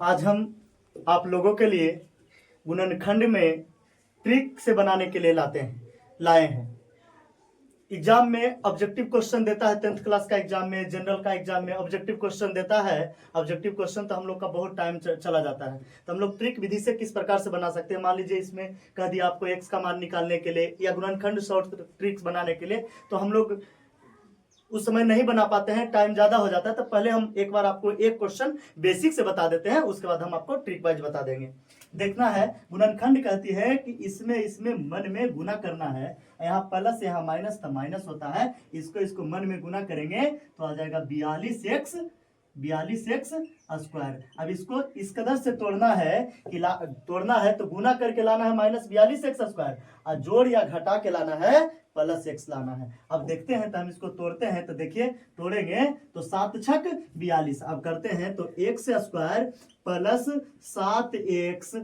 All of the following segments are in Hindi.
आज हम आप लोगों के लिए गुणनखंड में ट्रिक से बनाने के लिए लाए हैं। एग्जाम में ऑब्जेक्टिव क्वेश्चन देता है, 10th क्लास का एग्जाम में, जनरल का एग्जाम में ऑब्जेक्टिव क्वेश्चन देता है। ऑब्जेक्टिव क्वेश्चन तो हम लोग का बहुत टाइम चला जाता है, तो हम लोग ट्रिक विधि से किस प्रकार से बना सकते हैं। मान लीजिए इसमें कह दिया आपको एक्स का मान निकालने के लिए या गुणनखंड शॉर्ट ट्रिक्स बनाने के लिए, तो हम लोग उस समय नहीं बना पाते हैं, टाइम ज्यादा हो जाता है। तो पहले हम एक बार आपको एक क्वेश्चन बेसिक से बता देते हैं, उसके बाद हम आपको ट्रिक वाइज बता देंगे। देखना है, गुणनखंड कहती है कि इसमें मन में गुना करना है। यहाँ प्लस यहाँ माइनस, तो माइनस होता है, इसको मन में गुना करेंगे तो आ जाएगा 42x स्क्वायर। अब इसको इस कदर से तोड़ना है तो गुना करके लाना है -42x स्क्वायर, और जोड़ या घटा के लाना है +x लाना है। अब देखते हैं, तो हम इसको तोड़ते हैं, तो देखिए तोड़ेंगे तो 7 छक 42। अब करते हैं तो x square plus 7x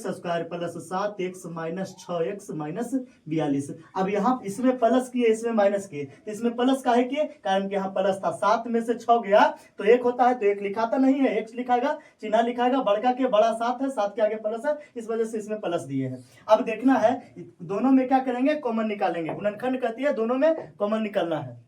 square plus 7x minus 6x minus 42। अब यहाँ इसमें प्लस किए, इसमें माइनस किए, तो इसमें प्लस काहे किए, कारण कि यहाँ प्लस था। 7 में से 6 गया तो 1 होता है, तो 1 लिखाता नहीं है, x लिखाएगा, चिन्ह लिखाएगा, बड़का के बड़ा 7 है, 7 के आगे प्लस है, इस वजह से इसमें प्लस दिए हैं। अब देखना है, दोनों में क्या करेंगे, कॉमन निकालेंगे। गुणनखंड कहती है दोनों में कॉमन निकालना है।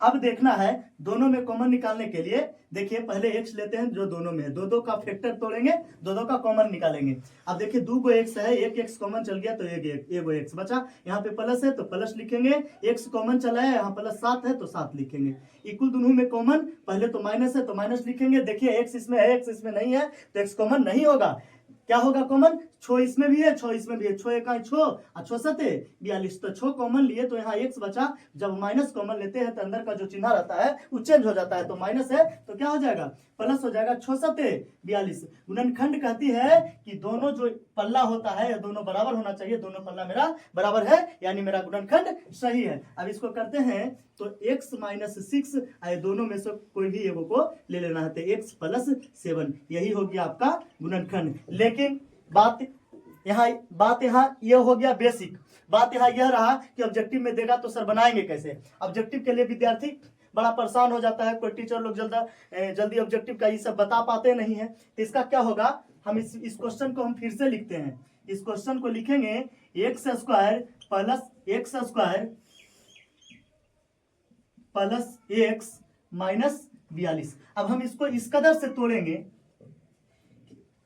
अब देखना है, दोनों में कॉमन निकालने के लिए देखिए पहले x लेते हैं जो दोनों में है, दो का फैक्टर तोड़ेंगे, दो का कॉमन निकालेंगे। अब देखिए 2 को x है, एक x कॉमन चल गया तो एक x बचा। यहाँ पे प्लस है तो प्लस लिखेंगे, x कॉमन चला है, यहाँ प्लस 7 है तो 7 लिखेंगे। इक्वल दोनों में कॉमन, पहले तो माइनस है तो माइनस लिखेंगे। देखिए x इसमें है, x इसमें नहीं है, तो x कॉमन नहीं होगा। क्या होगा कॉमन, 6 इसमें भी है, 6 इसमें भी है, 6 1 6 और 6 7 42, तो 6 कॉमन लिए तो यहाँ x बचा। जब माइनस कॉमन लेते हैं तो अंदर का जो चिन्ह रहता है वो चेंज हो जाता है, तो माइनस है तो क्या हो जाएगा, प्लस हो जाएगा। 6 7 42। गुणनखंड कहती है कि दोनों जो पल्ला होता है दोनों बराबर होना चाहिए, दोनों पल्ला मेरा बराबर है, यानी मेरा गुणनखंड सही है। अब इसको करते हैं तो x माइनस 6 दोनों में से कोई भी एगो को ले लेना है, तो x प्लस 7, यही हो गया आपका गुणनखंड। लेकिन बात यहाँ यह हो गया बेसिक। बात यहाँ यह रहा कि ऑब्जेक्टिव में देगा तो सर बनाएंगे कैसे। ऑब्जेक्टिव के लिए विद्यार्थी बड़ा परेशान हो जाता है, कोई टीचर लोग जल्दी ऑब्जेक्टिव का ये सब बता पाते नहीं है। तो इसका क्या होगा, हम इस क्वेश्चन को हम फिर से लिखते हैं। इस क्वेश्चन को लिखेंगे x square plus x minus 42। अब हम इसको इस कदर से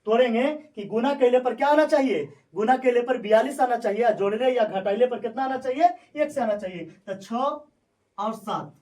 तोड़ेंगे कि गुना कैले पर क्या आना चाहिए, गुना कैले पर 42 आना चाहिए, जोड़ने या घटाइले पर कितना आना चाहिए, 1 से आना चाहिए। तो 6 और 7,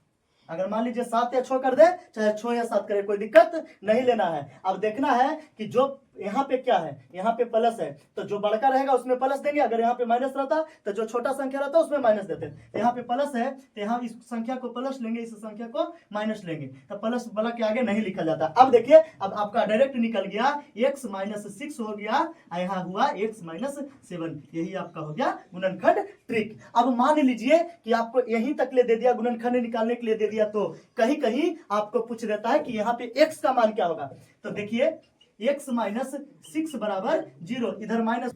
अगर मान लीजिए 7 या 6 कर दे, चाहे 6 या 7 करे, कोई दिक्कत नहीं लेना है। अब देखना है कि जो यहाँ पे क्या है, यहाँ पे प्लस है, तो जो बड़का रहेगा उसमें प्लस देंगे। अगर यहाँ पे माइनस रहता तो जो छोटा संख्या रहता उसमें माइनस देते। तो यहाँ पे प्लस है तो यहाँ इस संख्या को प्लस लेंगे, इस संख्या को माइनस लेंगे, तो प्लस वाला के आगे नहीं लिखा जाता। अब देखिए, अब आपका डायरेक्ट निकल गया, x माइनस 6 हो गया, यहाँ हुआ x माइनस 7, यही आपका हो गया गुणनखंड ट्रिक। अब मान लीजिए कि आपको यहीं तक ले दे दिया, गुणनखंड निकालने के लिए दे दिया, तो कहीं कहीं आपको पूछ देता है कि यहाँ पे x का मान क्या होगा। तो देखिए x माइनस 6 बराबर 0, इधर माइनस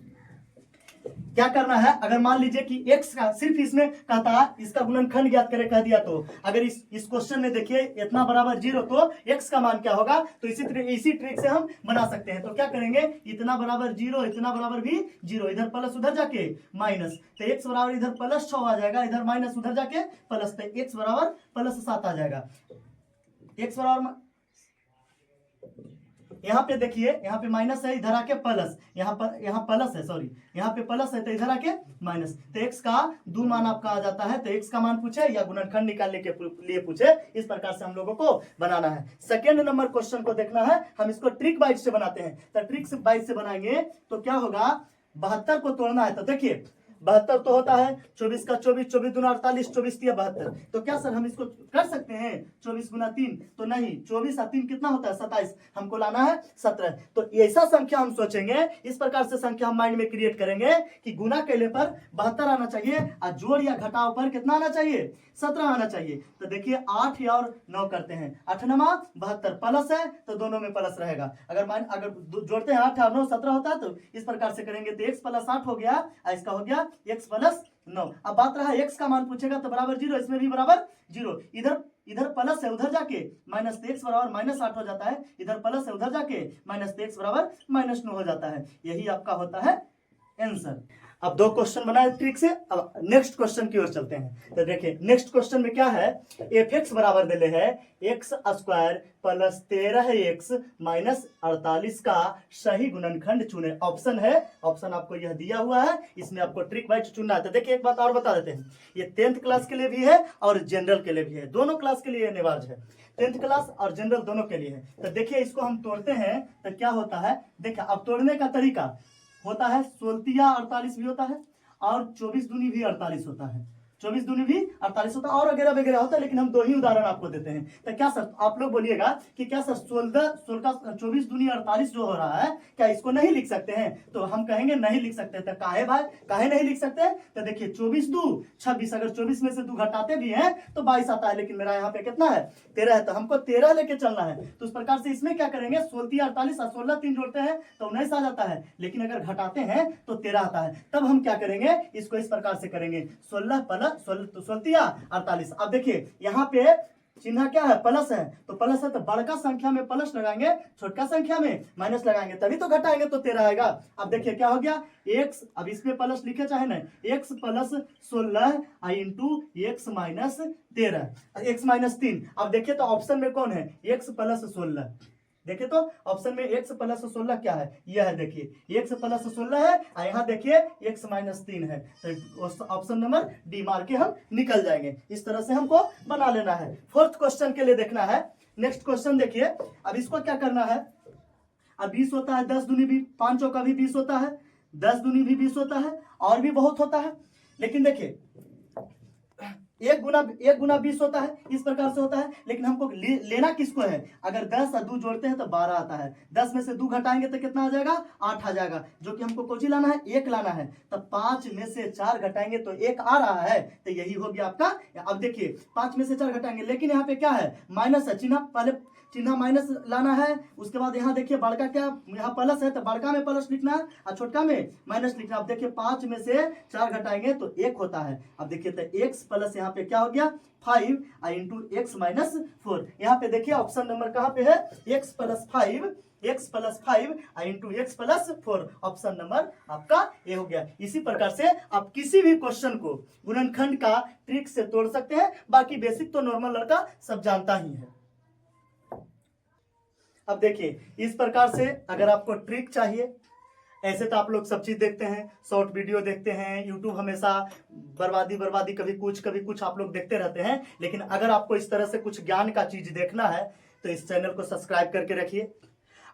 क्या करना है। अगर मान लीजिए कि x का सिर्फ इसमें कहता है इसका गुणनखंड ज्ञात करे कह दिया, तो अगर इस क्वेश्चन में देखिए इतना बराबर 0, तो x का मान क्या होगा, तो इसी ट्रिक से हम बना सकते हैं। तो क्या करेंगे, इतना बराबर 0, इतना बराबर भी 0, इधर प्लस उधर जाके माइनस, तो x बराबर इधर प्लस 6 आ जाएगा, इधर माइनस उधर जाके प्लस, तो x बराबर प्लस 7 आ जाएगा। x बराबर यहाँ पे देखिए, यहाँ पे माइनस है, इधर आके प्लस, यहाँ प्लस है, सॉरी यहाँ पे प्लस है तो इधर आके माइनस, तो x का 2 मान आपका आ जाता है। तो x का मान पूछे या गुणनखंड निकालने के लिए पूछे, इस प्रकार से हम लोगों को बनाना है। सेकेंड नंबर क्वेश्चन को देखना है, हम इसको ट्रिक वाइज से बनाते हैं। तो ट्रिक वाइज से बनाएंगे तो क्या होगा, 72 को तोड़ना है। तो देखिए 72 तो होता है 24 का 24, 24 दूना 48, 24 तिया 72। तो क्या सर हम इसको कर सकते हैं 24 गुना 3, तो नहीं, 24 और 3 कितना होता है 27, हमको लाना है 17। तो ऐसा संख्या हम सोचेंगे, इस प्रकार से संख्या हम माइंड में क्रिएट करेंगे कि गुना कैले पर 72 आना चाहिए और जोड़ या घटाव पर कितना आना चाहिए, 17 आना चाहिए। तो देखिए 8 और 9 करते हैं, 8 9 72, प्लस है तो दोनों में प्लस रहेगा। अगर जोड़ते हैं 8 और 9 17 होता है, तो इस प्रकार से करेंगे तो x प्लस 8 हो गया, इसका हो गया x प्लस 9। अब बात रहा x का मान पूछेगा तो बराबर 0, इसमें भी बराबर 0, इधर इधर प्लस है उधर जाके माइनस एक्स बराबर माइनस 8 हो जाता है, इधर प्लस है उधर जाके माइनस एक्स बराबर माइनस 9 हो जाता है। यही आपका होता है आंसर। अब 2 क्वेश्चन बनाए ट्रिक से, अब नेक्स्ट क्वेश्चन की ओर चलते हैं। तो देखिए नेक्स्ट क्वेश्चन में क्या है, एफ एक्स बराबर दिले है x square plus 13x minus 48 का सही गुणनखंड चुने। ऑप्शन है, ऑप्शन आपको यह दिया हुआ है, इसमें आपको ट्रिक वाइज चुनना है। तो देखिए एक बात और बता देते हैं, ये 10th क्लास के लिए भी है और जनरल के लिए भी है, दोनों क्लास के लिए अनिवार्य है, 10th क्लास और जनरल दोनों के लिए है। तो देखिए इसको हम तोड़ते हैं तो क्या होता है, देखिए अब तोड़ने का तरीका होता है 16 48 भी होता है और 24 दूनी भी 48 होता है, 24 दूनी भी 48 होता है और वगैरह वगैरह होता है, लेकिन हम 2 ही उदाहरण आपको देते हैं। तो क्या सर आप लोग बोलिएगा कि क्या सर 24 दूनी 48 जो हो रहा है क्या इसको नहीं लिख सकते हैं, तो हम कहेंगे नहीं लिख सकते। तो काहे भाई काहे नहीं लिख सकते, तो देखिए 24 2 26, अगर 24 में से 2 घटाते भी हैं तो 22 आता है, लेकिन मेरा यहाँ पे कितना है 13 है, तो हमको 13 लेके चलना है। तो उस प्रकार से इसमें क्या करेंगे 16 48 और 16 3 जोड़ते हैं तो 19 आ जाता है, लेकिन अगर घटाते हैं तो 13 आता है। तब हम क्या करेंगे, इसको इस प्रकार से करेंगे 16 प्लस 48। अब देखिए यहाँ पे चिन्ह क्या है, प्लस है, तो प्लस है तो बड़का संख्या में प्लस लगाएंगे, छोटका संख्या में माइनस लगाएंगे, तभी तो घटाएंगे तो 13 आएगा। अब देखिए क्या हो गया x, अब इसमें प्लस लिखे चाहे ना, x plus 16 into x minus 13, x minus 3। अब देखिए तो ऑप्शन में कौन है x प्लस 16, देखिए तो ऑप्शन में x प्लस 16 क्या है, यह है, देखिए x प्लस 16 है और यहाँ देखिए x माइनस 3 है, तो ऑप्शन नंबर डी मार के हम निकल जाएंगे। इस तरह से हमको बना लेना है। 4th क्वेश्चन के लिए देखना है। नेक्स्ट क्वेश्चन देखिए, अब इसको क्या करना है, अब 20 होता है, 10 दूनी भी 5 चौका भी 20 होता है, 10 दूनी भी 20 होता है और भी बहुत होता है, लेकिन देखिए 1 गुना 20 होता है, इस प्रकार से होता है, लेकिन हमको लेना किसको है, अगर 10 और 2 जोड़ते हैं तो 12 आता है, 10 में से 2 घटाएंगे तो कितना आ जाएगा 8 आ जाएगा, जो कि हमको कोची लाना है 1 लाना है। तब 5 में से 4 घटाएंगे तो 1 आ रहा है, तो यही हो गया आपका। अब देखिए 5 में से 4 घटाएंगे, लेकिन यहाँ पे क्या है माइनस है, चिन्ह पहले चिन्ह माइनस लाना है, उसके बाद यहाँ देखिए बड़का क्या यहाँ प्लस है तो बड़का में प्लस लिखना है और छोटका में माइनस लिखना है। अब देखिए 5 में से 4 घटाएंगे तो 1 होता है। अब देखिए तो x प्लस यहाँ पे क्या हो गया 5 इंटू एक्स माइनस 4। यहाँ पे देखिए ऑप्शन नंबर कहाँ पे है x plus 5 into x plus 4, option number आपका ये हो गया। इसी प्रकार से आप किसी भी क्वेश्चन को गुणनखंड का ट्रिक से तोड़ सकते हैं, बाकी बेसिक तो नॉर्मल लड़का सब जानता ही है। अब देखिए इस प्रकार से अगर आपको ट्रिक चाहिए, ऐसे तो आप लोग सब चीज देखते हैं, शॉर्ट वीडियो देखते हैं, यूट्यूब हमेशा बर्बादी कभी कुछ आप लोग देखते रहते हैं, लेकिन अगर आपको इस तरह से कुछ ज्ञान का चीज देखना है तो इस चैनल को सब्सक्राइब करके रखिए।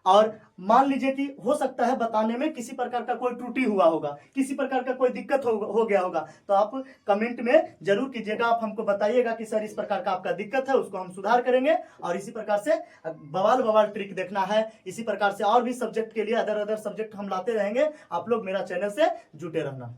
और मान लीजिए कि हो सकता है बताने में किसी प्रकार का कोई त्रुटि हुआ होगा, किसी प्रकार का कोई दिक्कत हो गया होगा, तो आप कमेंट में जरूर कीजिएगा, आप हमको बताइएगा कि सर इस प्रकार का आपका दिक्कत है, उसको हम सुधार करेंगे। और इसी प्रकार से बवाल ट्रिक देखना है, इसी प्रकार से और भी सब्जेक्ट के लिए अदर सब्जेक्ट हम लाते रहेंगे, आप लोग मेरा चैनल से जुटे रहना।